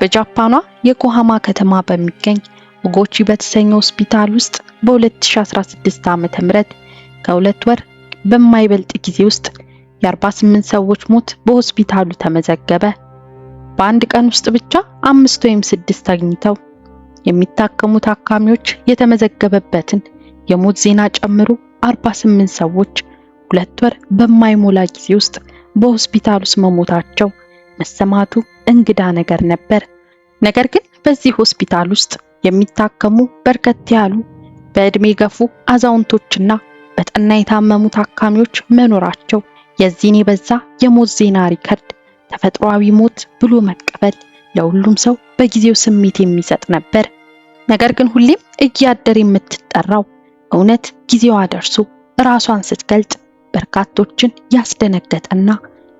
በጃፓኗ የኮሃማ ከተማ በሚገኝ ኦጎቺ በተሰኘው ሆስፒታል ውስጥ በ2016 ዓ.ም ከ2 ወር በማይበልጥ ጊዜ ውስጥ የ48 ሰዎች ሞት በሆስፒታሉ ተመዘገበ። በአንድ ቀን ውስጥ ብቻ 5 ወይም 6 ተገኝተው የሚታከሙ ታካሚዎች የተመዘገበበትን የሞት ዜና ጨምሮ 48 ሰዎች 2 ወር በማይሞላ ጊዜ ውስጥ በሆስፒታል ውስጥ መሞታቸው መሰማቱ እንግዳ ነገር ነበር። ነገር ግን በዚህ ሆስፒታል ውስጥ የሚታከሙ በርከት ያሉ በእድሜ ገፉ አዛውንቶችና በጠና የታመሙ ታካሚዎች መኖራቸው የዚህን የበዛ የሞት ዜና ሪከርድ ተፈጥሯዊ ሞት ብሎ መቀበል ለሁሉም ሰው በጊዜው ስሜት የሚሰጥ ነበር። ነገር ግን ሁሌም እያደር የምትጠራው እውነት ጊዜዋ ደርሶ ራሷን ስትገልጥ በርካቶችን ያስደነገጠና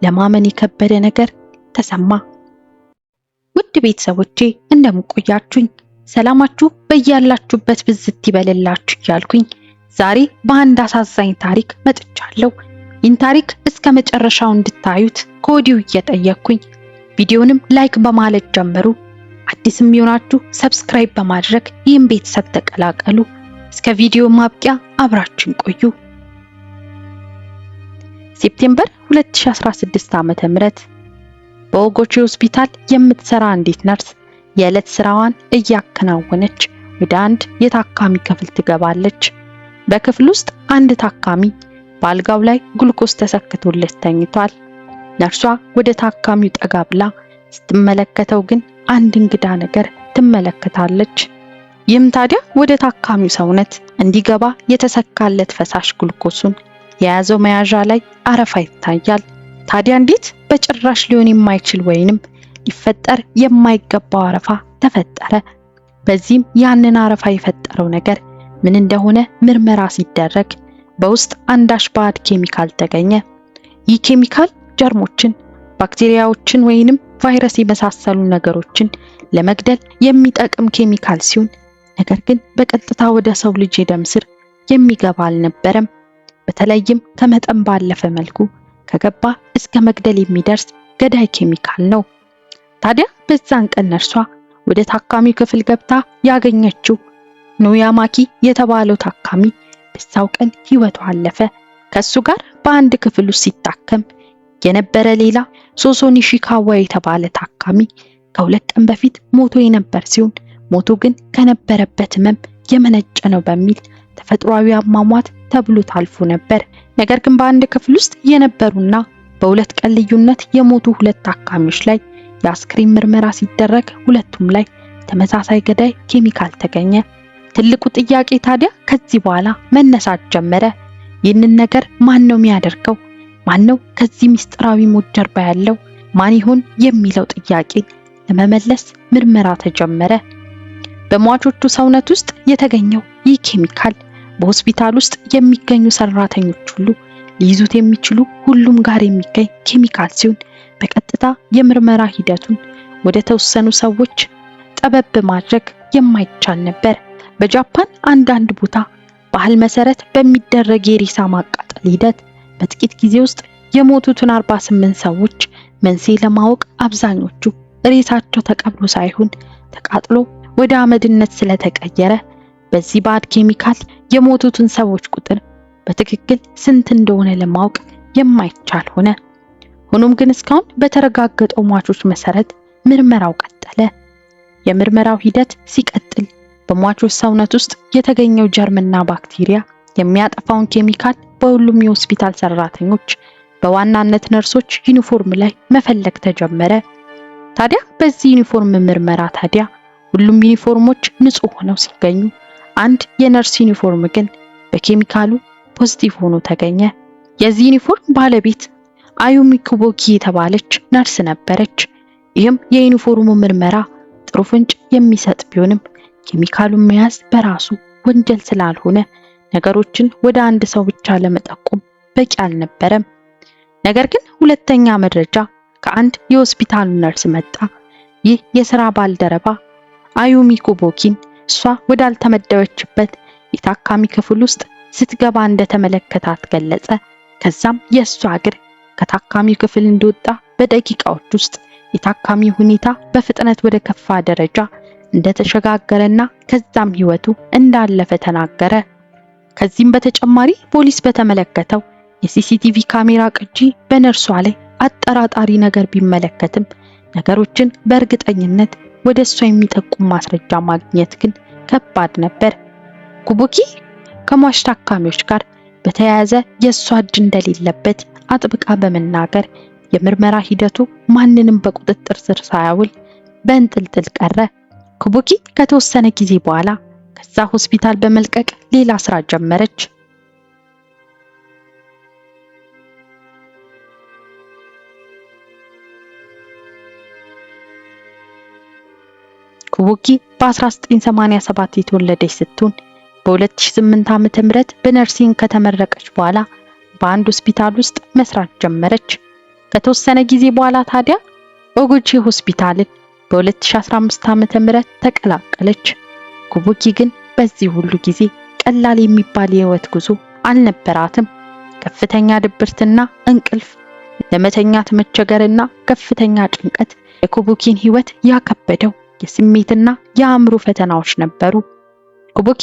ለማመን የከበደ ነገር ተሰማ። ውድ ቤተሰቦቼ እንደምቆያችሁኝ ሰላማችሁ በያላችሁበት ብዝት ይበልላችሁ እያልኩኝ ዛሬ በአንድ አሳዛኝ ታሪክ መጥቻለሁ። ይህን ታሪክ እስከ መጨረሻው እንድታዩት ከወዲሁ እየጠየቅኩኝ ቪዲዮንም ላይክ በማለት ጀምሩ። አዲስም የሆናችሁ ሰብስክራይብ በማድረግ ይህን ቤተሰብ ተቀላቀሉ። እስከ ቪዲዮ ማብቂያ አብራችሁን ቆዩ። ሴፕቴምበር 2016 ዓመተ ምህረት በኦጎቺ ሆስፒታል የምትሰራ አንዲት ነርስ የዕለት ስራዋን እያከናወነች ወደ አንድ የታካሚ ክፍል ትገባለች። በክፍል ውስጥ አንድ ታካሚ በአልጋው ላይ ግሉኮስ ተሰክቶለት ተኝቷል። ነርሷ ወደ ታካሚው ጠጋ ብላ ስትመለከተው ግን አንድ እንግዳ ነገር ትመለከታለች። ይህም ታዲያ ወደ ታካሚው ሰውነት እንዲገባ የተሰካለት ፈሳሽ ግሉኮሱን የያዘው መያዣ ላይ አረፋ ይታያል። ታዲያ እንዴት በጭራሽ ሊሆን የማይችል ወይንም ሊፈጠር የማይገባው አረፋ ተፈጠረ? በዚህም ያንን አረፋ የፈጠረው ነገር ምን እንደሆነ ምርመራ ሲደረግ በውስጥ አንዳች ባዕድ ኬሚካል ተገኘ። ይህ ኬሚካል ጀርሞችን፣ ባክቴሪያዎችን ወይንም ቫይረስ የመሳሰሉ ነገሮችን ለመግደል የሚጠቅም ኬሚካል ሲሆን ነገር ግን በቀጥታ ወደ ሰው ልጅ የደም ስር የሚገባ አልነበረም። በተለይም ከመጠን ባለፈ መልኩ ከገባ እስከ መግደል የሚደርስ ገዳይ ኬሚካል ነው። ታዲያ በዛን ቀን ነርሷ ወደ ታካሚው ክፍል ገብታ ያገኘችው ኖያማኪ የተባለው ታካሚ በዛው ቀን ህይወቱ አለፈ። ከሱ ጋር በአንድ ክፍል ውስጥ ሲታከም የነበረ ሌላ ሶሶ ኒሺካዋ የተባለ ታካሚ ከ2 ቀን በፊት ሞቶ የነበር ሲሆን ሞቱ ግን ከነበረበት ህመም የመነጨ ነው በሚል ተፈጥሯዊ አሟሟት ተብሎ ታልፎ ነበር። ነገር ግን በአንድ ክፍል ውስጥ የነበሩና በ2 ቀን ልዩነት የሞቱ 2 ታካሚዎች ላይ የአስክሬን ምርመራ ሲደረግ ሁለቱም ላይ ተመሳሳይ ገዳይ ኬሚካል ተገኘ። ትልቁ ጥያቄ ታዲያ ከዚህ በኋላ መነሳት ጀመረ። ይህንን ነገር ማን ነው የሚያደርገው? ማን ነው ከዚህ ምስጢራዊ ሞት ጀርባ ያለው? ማን ይሆን የሚለው ጥያቄ ለመመለስ ምርመራ ተጀመረ። በሟቾቹ ሰውነት ውስጥ የተገኘው ይህ ኬሚካል በሆስፒታል ውስጥ የሚገኙ ሰራተኞች ሁሉ ሊይዙት የሚችሉ ሁሉም ጋር የሚገኝ ኬሚካል ሲሆን በቀጥታ የምርመራ ሂደቱን ወደ ተወሰኑ ሰዎች ጠበብ ማድረግ የማይቻል ነበር። በጃፓን አንዳንድ ቦታ ባህል መሰረት በሚደረግ የሬሳ ማቃጠል ሂደት በጥቂት ጊዜ ውስጥ የሞቱትን 48 ሰዎች መንስኤ ለማወቅ አብዛኞቹ ሬሳቸው ተቀብሮ ሳይሆን ተቃጥሎ ወደ አመድነት ስለተቀየረ በዚህ ባዕድ ኬሚካል የሞቱትን ሰዎች ቁጥር በትክክል ስንት እንደሆነ ለማወቅ የማይቻል ሆነ። ሆኖም ግን እስካሁን በተረጋገጠው ሟቾች መሰረት ምርመራው ቀጠለ። የምርመራው ሂደት ሲቀጥል በሟቾች ሰውነት ውስጥ የተገኘው ጀርምና ባክቴሪያ የሚያጠፋውን ኬሚካል በሁሉም የሆስፒታል ሰራተኞች በዋናነት ነርሶች ዩኒፎርም ላይ መፈለግ ተጀመረ። ታዲያ በዚህ ዩኒፎርም ምርመራ ታዲያ ሁሉም ዩኒፎርሞች ንጹህ ሆነው ሲገኙ አንድ የነርስ ዩኒፎርም ግን በኬሚካሉ ፖዚቲቭ ሆኖ ተገኘ። የዚህ ዩኒፎርም ባለቤት አዩሚ ኩቦኪ የተባለች ነርስ ነበረች። ይህም የዩኒፎርሙ ምርመራ ጥሩ ፍንጭ የሚሰጥ ቢሆንም ኬሚካሉን መያዝ በራሱ ወንጀል ስላልሆነ ነገሮችን ወደ አንድ ሰው ብቻ ለመጠቆም በቂ አልነበረም። ነገር ግን ሁለተኛ መረጃ ከአንድ የሆስፒታሉ ነርስ መጣ። ይህ የሥራ ባልደረባ አዩሚ ኩቦኪን እሷ ወዳልተመደበችበት የታካሚ ክፍል ውስጥ ስትገባ እንደተመለከታት ገለጸ። ከዛም የእሷ እግር ከታካሚ ክፍል እንደወጣ በደቂቃዎች ውስጥ የታካሚ ሁኔታ በፍጥነት ወደ ከፋ ደረጃ እንደተሸጋገረና ከዛም ህይወቱ እንዳለፈ ተናገረ። ከዚህም በተጨማሪ ፖሊስ በተመለከተው የሲሲቲቪ ካሜራ ቅጂ በነርሷ ላይ አጠራጣሪ ነገር ቢመለከትም ነገሮችን በእርግጠኝነት ወደ እሷ የሚጠቁም ማስረጃ ማግኘት ግን ከባድ ነበር። ኩቡኪ ከሟች ታካሚዎች ጋር በተያያዘ የእሷ እጅ እንደሌለበት አጥብቃ በመናገር የምርመራ ሂደቱ ማንንም በቁጥጥር ስር ሳያውል በእንጥልጥል ቀረ። ኩቡኪ ከተወሰነ ጊዜ በኋላ ከዛ ሆስፒታል በመልቀቅ ሌላ ስራ ጀመረች። ኩቡኪ በ1987 የተወለደች ስትሆን በ2008 ዓመተ ምህረት በነርሲንግ ከተመረቀች በኋላ በአንድ ሆስፒታል ውስጥ መስራት ጀመረች። ከተወሰነ ጊዜ በኋላ ታዲያ ኦጉቺ ሆስፒታልን በ2015 ዓመተ ምህረት ተቀላቀለች። ኩቡኪ ግን በዚህ ሁሉ ጊዜ ቀላል የሚባል የህይወት ጉዞ አልነበራትም። ከፍተኛ ድብርትና እንቅልፍ፣ ለመተኛት መቸገርና ከፍተኛ ጭንቀት የኩቡኪን ህይወት ያከበደው የስሜትና የአእምሮ ፈተናዎች ነበሩ። ኩቡኪ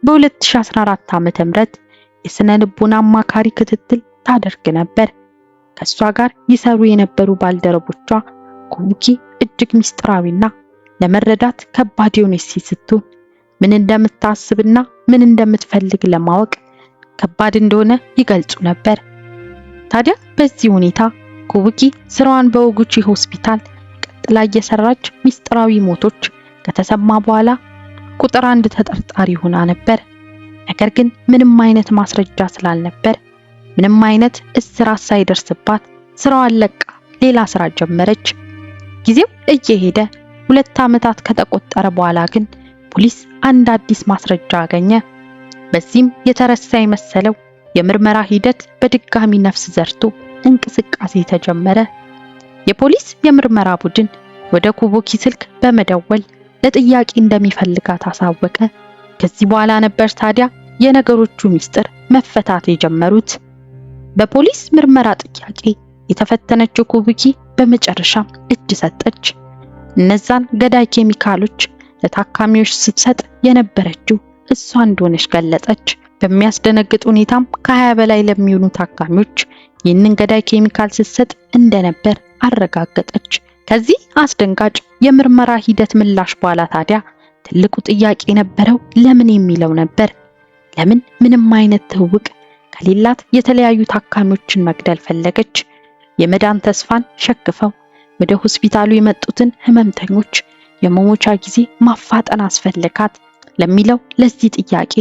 በ2014 ዓመተ ምህረት የስነ ልቦና አማካሪ ክትትል ታደርግ ነበር። ከሷ ጋር ይሰሩ የነበሩ ባልደረቦቿ ኩቡኪ እጅግ ሚስጥራዊና ለመረዳት ከባድ የሆነች ስትሆን ምን እንደምታስብና ምን እንደምትፈልግ ለማወቅ ከባድ እንደሆነ ይገልጹ ነበር። ታዲያ በዚህ ሁኔታ ኩቡኪ ስራዋን በኦጉቺ ሆስፒታል ቀጥላ እየሰራች ሚስጥራዊ ሞቶች ከተሰማ በኋላ ቁጥር 1 ተጠርጣሪ ሆና ነበር። ነገር ግን ምንም አይነት ማስረጃ ስላልነበር ምንም አይነት እስራት ሳይደርስባት ስራዋን ለቃ ሌላ ስራ ጀመረች። ጊዜው እየሄደ 2 ዓመታት ከተቆጠረ በኋላ ግን ፖሊስ አንድ አዲስ ማስረጃ አገኘ። በዚህም የተረሳ የመሰለው የምርመራ ሂደት በድጋሚ ነፍስ ዘርቶ እንቅስቃሴ ተጀመረ። የፖሊስ የምርመራ ቡድን ወደ ኩቡኪ ስልክ በመደወል ለጥያቄ እንደሚፈልጋት አሳወቀ። ከዚህ በኋላ ነበር ታዲያ የነገሮቹ ሚስጥር መፈታት የጀመሩት። በፖሊስ ምርመራ ጥያቄ የተፈተነችው ኩቡኪ በመጨረሻም እጅ ሰጠች። እነዛን ገዳይ ኬሚካሎች ለታካሚዎች ስትሰጥ የነበረችው እሷ እንደሆነች ገለጸች። በሚያስደነግጥ ሁኔታም ከ20 በላይ ለሚሆኑ ታካሚዎች ይህንን ገዳይ ኬሚካል ስትሰጥ እንደነበር አረጋገጠች። ከዚህ አስደንጋጭ የምርመራ ሂደት ምላሽ በኋላ ታዲያ ትልቁ ጥያቄ የነበረው ለምን የሚለው ነበር። ለምን ምንም አይነት ትውውቅ ከሌላት የተለያዩ ታካሚዎችን መግደል ፈለገች? የመዳን ተስፋን ሸክፈው ወደ ሆስፒታሉ የመጡትን ህመምተኞች የመሞቻ ጊዜ ማፋጠን አስፈልጋት ለሚለው ለዚህ ጥያቄ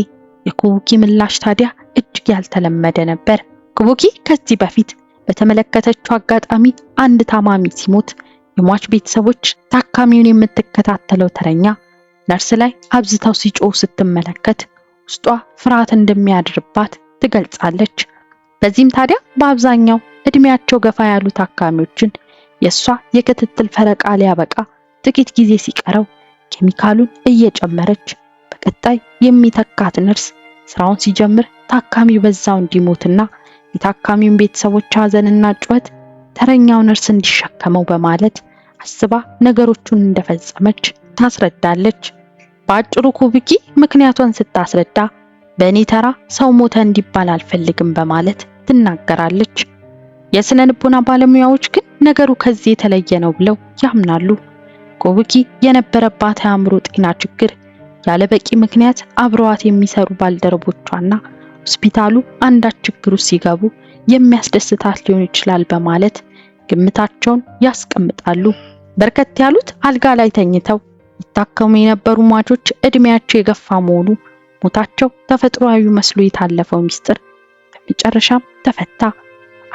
የኩቡኪ ምላሽ ታዲያ እጅግ ያልተለመደ ነበር። ኩቡኪ ከዚህ በፊት በተመለከተችው አጋጣሚ አንድ ታማሚ ሲሞት የሟች ቤተሰቦች ታካሚውን የምትከታተለው ተረኛ ነርስ ላይ አብዝተው ሲጮሁ ስትመለከት ውስጧ ፍርሃት እንደሚያድርባት ትገልጻለች። በዚህም ታዲያ በአብዛኛው እድሜያቸው ገፋ ያሉ ታካሚዎችን የሷ የክትትል ፈረቃ ሊያበቃ ጥቂት ጊዜ ሲቀረው ኬሚካሉን እየጨመረች በቀጣይ የሚተካት ነርስ ስራውን ሲጀምር ታካሚው በዛው እንዲሞትና የታካሚውን ቤተሰቦች ሐዘንና ጩኸት ተረኛው ነርስ እንዲሸከመው በማለት አስባ ነገሮቹን እንደፈጸመች ታስረዳለች። በአጭሩ ኩቡኪ ምክንያቷን ስታስረዳ በእኔ ተራ ሰው ሞተ እንዲባል አልፈልግም በማለት ትናገራለች። የስነ ልቦና ባለሙያዎች ግን ነገሩ ከዚህ የተለየ ነው ብለው ያምናሉ። ኩቡኪ የነበረባት የአእምሮ ጤና ችግር ያለ በቂ ምክንያት አብረዋት የሚሰሩ ባልደረቦቿና ሆስፒታሉ አንዳች ችግር ውስጥ ሲገቡ የሚያስደስታት ሊሆን ይችላል በማለት ግምታቸውን ያስቀምጣሉ። በርከት ያሉት አልጋ ላይ ተኝተው ይታከሙ የነበሩ ሟቾች እድሜያቸው የገፋ መሆኑ ሞታቸው ተፈጥሯዊ መስሎ የታለፈው ሚስጥር በመጨረሻም ተፈታ።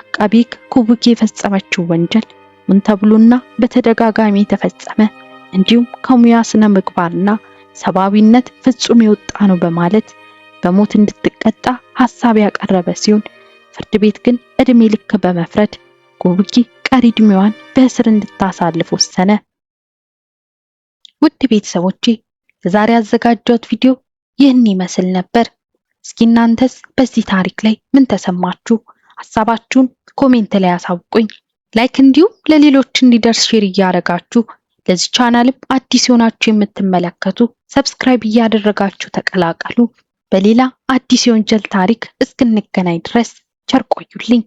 አቃቤ ሕግ ኩቡኪ የፈጸመችው ወንጀል ምን ተብሎና በተደጋጋሚ የተፈጸመ እንዲሁም ከሙያ ስነ ምግባርና ሰብአዊነት ፍጹም የወጣ ነው በማለት በሞት እንድትቀጣ ሐሳብ ያቀረበ ሲሆን ፍርድ ቤት ግን እድሜ ልክ በመፍረድ ኩቡኪ ቀሪ እድሜዋን በእስር እንድታሳልፍ ወሰነ። ውድ ቤተሰቦቼ ለዛሬ ያዘጋጀሁት ቪዲዮ ይህን ይመስል ነበር። እስኪ እናንተስ በዚህ ታሪክ ላይ ምን ተሰማችሁ? ሐሳባችሁን ኮሜንት ላይ አሳውቁኝ። ላይክ እንዲሁም ለሌሎች እንዲደርስ ሼር እያደረጋችሁ ለዚህ ቻናልም አዲስ ሆናችሁ የምትመለከቱ ሰብስክራይብ እያደረጋችሁ ተቀላቀሉ። በሌላ አዲስ የወንጀል ታሪክ እስክንገናኝ ድረስ ቸር ቆዩልኝ።